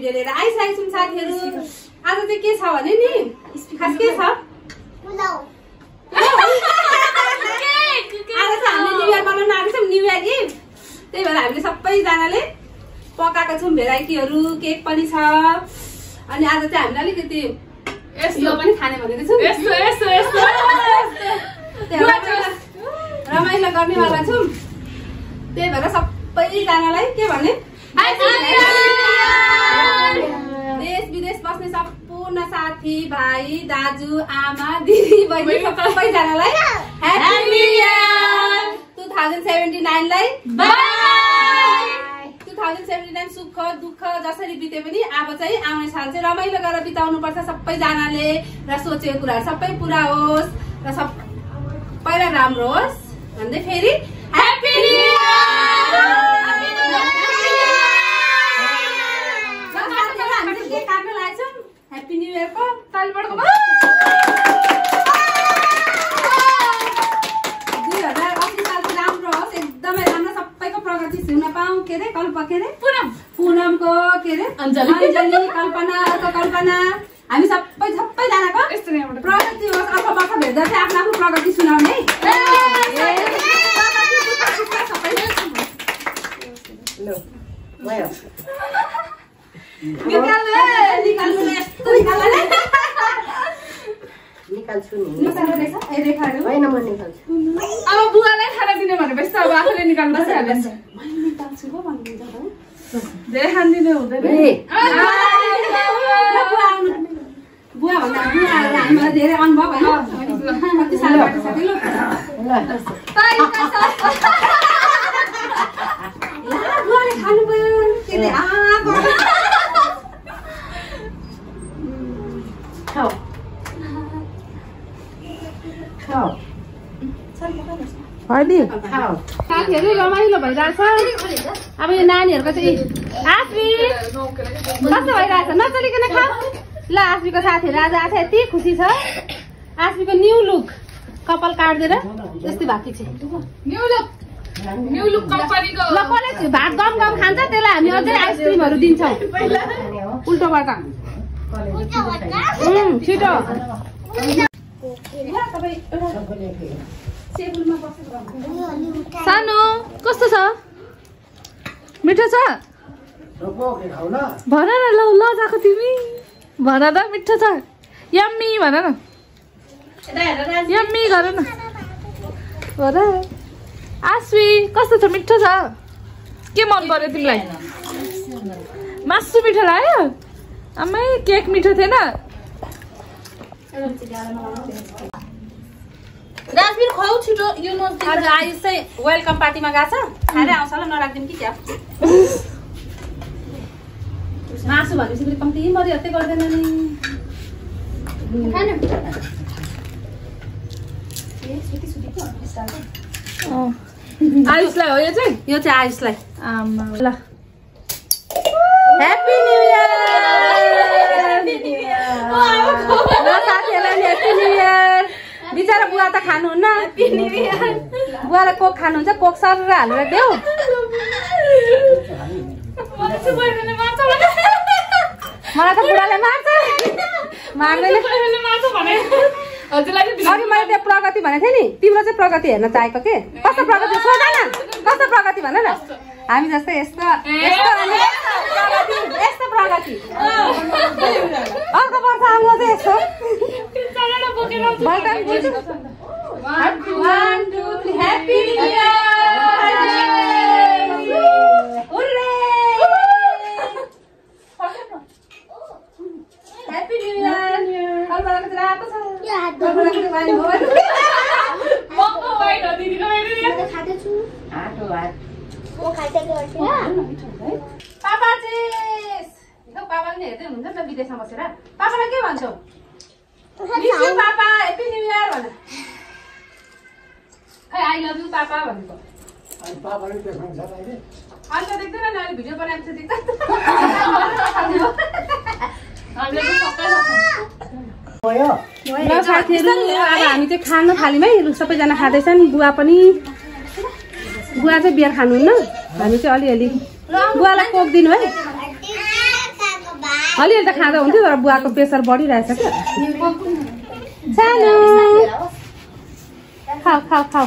Video लिएर आइसकेको छौँ साथीहरू। आज चाहिँ के छ भने नि खास के छ आज चाहिँ हामीले न्यू इयर बनाउन आएको छौँ, न्यू इयर इभ। त्यही भएर हामीले सबैजनाले पकाएको छौँ भेराइटीहरू, केक पनि छ। अनि आज चाहिँ हामीले अलिकति यस्तो पनि खाने भनेको छौँ, रमाइलो गर्नेवाला छौँ। त्यही भएर सबैजनालाई के भने देश विदेश बस्ने सम्पूर्ण साथी भाइ दाजु आमा दिदी बहिनी सबैजनालाई ह्यापी न्यू इयर 2079 लाई बाइ। 2079 सुख दुःख जसरी बिते पनि अब चाहिँ आउने साल चाहिँ रमाइलो गरेर बिताउनु पर्छ सबैजनाले र सोचेको कुराहरू सबै पुरा होस् र सबैलाई राम्रो होस् भन्दै फेरि happy new year. Happy new year को तालिबाट 2080 साल चाहिँ राम्रो होस्, एकदमै राम्रो सबैको प्रगति हुन पाऊँ। के अरे पुनमको के अरे अञ्जली कल्पना हामी सबैजनाको प्रगति होस्। अर्को वर्ष भेट्दा चाहिँ आफ्नो आफ्नो प्रगति सुनाउने। निकाल्छु नि होइन म निकाल्छु। अब बुवालाई खाना दिने भनेपछि अब आफूले निकाल्नु पर्छ। निकाल्छु पो भन्नुहुन्छ धेरै खानिदिनु हुँदैन। बुवा भन्दा बुवाहरू हामीलाई धेरै अनुभव होइन कति साल बाटिसक्यो। बुवाले खानु पर्यो के अरे साथीहरू रमाइलो भइरहेछ। अब यो नानीहरूको चाहिँ आश्वी कस्तो भइरहेछ नचलिकन खाऊ ल। आश्वीको साथीहरू आज आएको यति खुसी छ। आश्वीको न्यू लुक कपाल काट्दिएर यस्तै भएको छ। न्यू लुक कम्पनीको ल कसले भात गम खान्छ त्यसलाई हामी अझै आइसक्रिमहरू दिन्छौँ उल्टोबाट छिटो। सानो कस्तो छ मिठो छ भन न ल लजाको तिमी भन त मिठो छ यम्मी भन न यम्मी गर न भन। आश्वी कस्तो छ मिठो छ के मन पर्यो तिमीलाई मासु मिठो लाग्यो आमै केक मिठो थिएन। राजवीर खुवाउ छिटो यो नजिक। आज आयुष चाहिँ वेलकम पार्टीमा गएको छ खाएर आउँछ ल नराख्दिनु कि क्या मासु भनेपछि फेरि कम्ती मरिहत्तै गर्दैन नि। आयुषलाई हो यो चाहिँ आयुषलाई आमा ल ह्यापी न्यू इयर साथीहरूलाई ह्यापी न्यू इयर। बिचारा बुवा त खानुहुन्न बुवालाई कोक खानुहुन्छ कोक सर हालेर देऊ। मलाई त बुढाले मार्छ मार्दैन। अघि मैले त्यो प्रगति भनेको थिएँ नि तिम्रो चाहिँ प्रगति हेर्न चाहेको के कस्तो प्रगति सोध न कस्तो प्रगति भन न। हामी जस्तै यस्तो यस्तो प्रगति अर्को वर्ष आउनु चाहिँ यस्तो 1 2 3 happy new year happy new year. कल्पनाको चाहिँ रातो छ कल्पनाको चाहिँ वाइन हो मको वाइन हो दिदीको वाइन खादैछु आटो भात ओ खाइसक्यो पापा चाहिँ पापाले नि हेर्दै हुनुहुन्छ नि त विदेशमा बसेर पापालाई के भन्छौ miss you papa happy new year भन खै आई लभ यु पापा भनेको अनि पापाले देखाउँछ अहिले अहिले त देख्दैन नि अहिले भिडियो बनाएको छ देख्छ ल साथीहरू अब हामी चाहिँ खानु थालीमै सबैजना खाँदैछन्। बुवा पनि बुवा चाहिँ बियर खानुहुन्न हामी चाहिँ अलिअलि बुवालाई कोक दिनु है अलिअलि त खाँदा हुन्थ्यो तर बुवाको प्रेसर बढिरहेछ क्या सानो खाऊ खाऊ खाऊ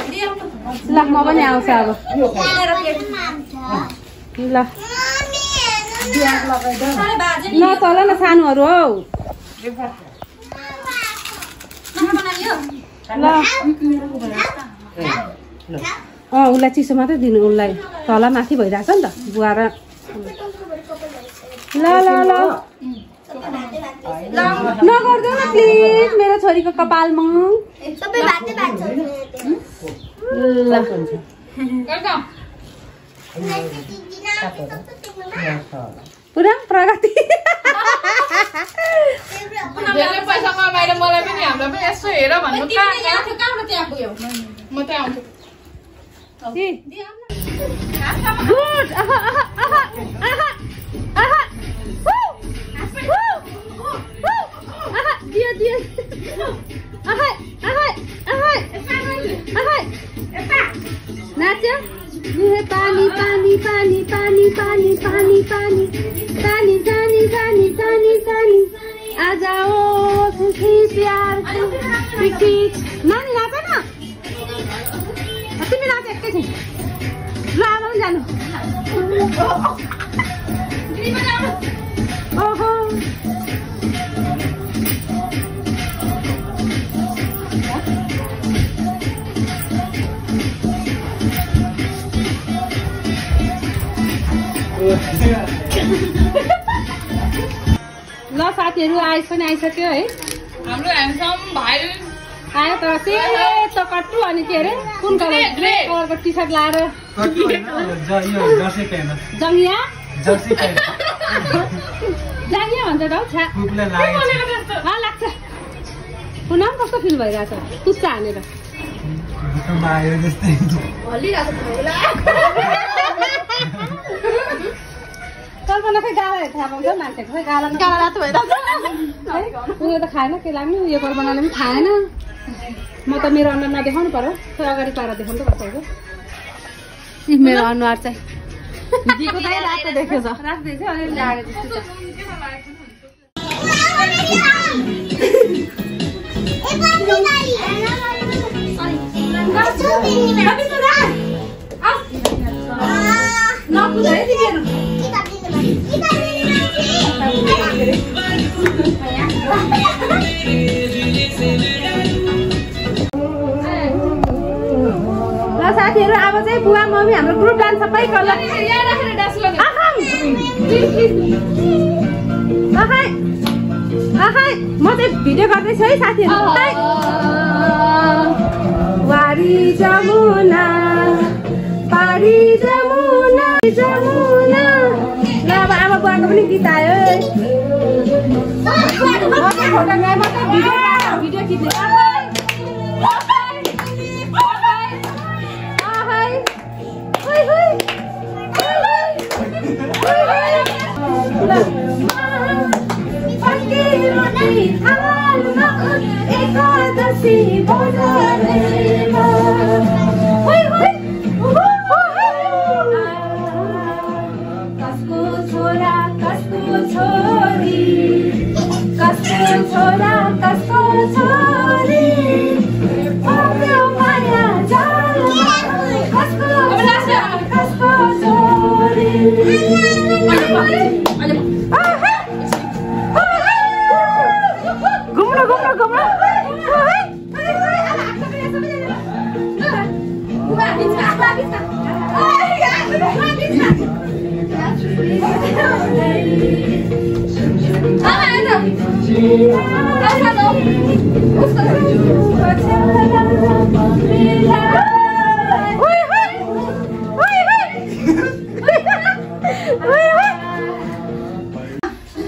ल म पनि आउँछु अब ल ल तल न सानोहरू हौ ल उसलाई चिसो मात्रै दिनु उसलाई तल माथि भइरहेछ नि त बुवा र ल ल ल नगर्दैन प्लिज मेरो छोरीको कपालमा ल पुरा प्रगति पैसा कमाएर मलाई पनि हामीलाई पनि यसो हेर भन्नु म त्यहाँ आउँछु गुड दियो दियो नाच्यो पानी पानी पानी पानी पानी पानी पानी पानी पानी पानी पानी पानी आ जाओ खुशी प्यार खुशी नानी नाच न तिमी नाच एकैछिन ल आमा पनि जानु ओहो ल साथीहरू आइस पनि आइसक्यो है हाम्रो ह्यान्डसम भाइ आयो तर सेतो कट्टु अनि के अरे कुन कलर ग्रे कलरको टी सर्ट लाएर जङ्गिया जङ्गिया भन्छ त हौ लाग्छ पुनः कस्तो फिल भइरहेछ तुच्चा हानेर कल्पना खै गाला थाहा पाउँछ मान्छेको खै गाला रातो भइरहेछ उयो त खाएन के लाग्नु यो कल्पनाले पनि खाएन म त मेरो अनुहार नदेखाउनु पर्यो खै अगाडि पाएर देखाउनु त कसैको मेरो अनुहार चाहिँ दिएको चाहिँ रातो देखेछ रातो देख्छ अलिअलि जाडो जस्तो ल साथीहरू अब चाहिँ बुवा मम्मी हाम्रो ग्रुप डान्स सबै गर्ला म चाहिँ भिडियो गर्दैछु है साथीहरू वारी जमुना पारी जमुना जमुना ल अब आमा बुवाको पनि गीत आयो भिडियो खिच्ने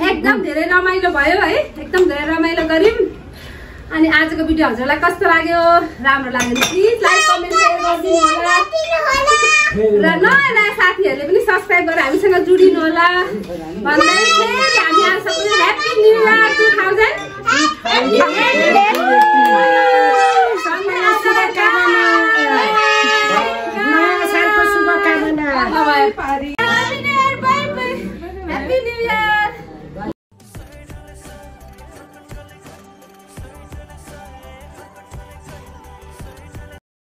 एकदम धेरै रमाइलो भयो है एकदम धेरै रमाइलो गर्यौं अनि आजको भिडियो हजुरलाई कस्तो लाग्यो राम्रो लाग्यो भने प्लिज लाइक कमेन्ट शेयर गरिदिनु होला र नयाँ नयाँ साथीहरूले पनि सब्स्क्राइब गरेर हामीसँग जोडिनु होला भन्दै फेरि हामी आज सबैले ह्यापी न्यू इयर 2000 शुभकामना